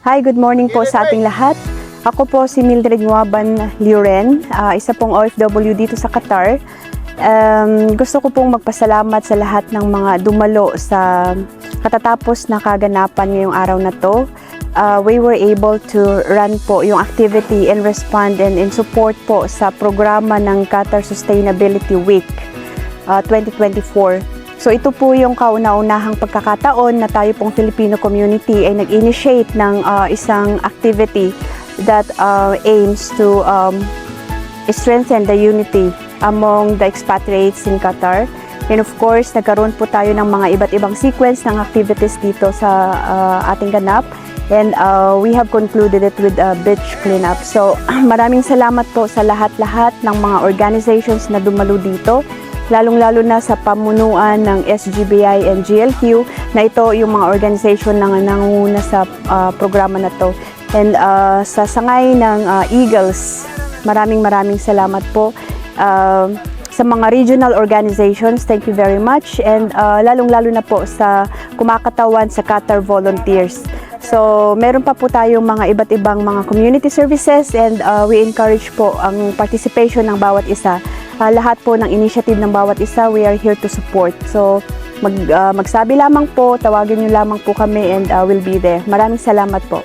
Hi, good morning po sa ating lahat. Ako po si Mildred Nguaban Liuren, isa pong OFW dito sa Qatar. Gusto ko pong magpasalamat sa lahat ng mga dumalo sa katatapos na kaganapan ngayong araw na to. We were able to run po yung activity and respond and in support po sa programa ng Qatar Sustainability Week 2024. So ito po yung kauna-unahang pagkakataon na tayo pong Filipino community ay nag-initiate ng isang activity that aims to strengthen the unity among the expatriates in Qatar. And of course, nagkaroon po tayo ng mga iba't ibang sequence ng activities dito sa ating ganap. And we have concluded it with a beach cleanup. So maraming salamat po sa lahat-lahat ng mga organizations na dumalo dito, lalong-lalo na sa pamunuan ng SGBI and GLQ na ito yung mga organization na nangunguna sa programa na to. And sa sangay ng Eagles, maraming salamat po. Sa mga regional organizations, thank you very much. And lalong-lalo na po sa kumakatawan sa Qatar Volunteers. So, meron pa po tayong mga iba't ibang mga community services and we encourage po ang participation ng bawat isa. Lahat po ng initiative ng bawat isa, we are here to support. So, magsabi lamang po, tawagin niyo lamang po kami and we'll be there. Maraming salamat po.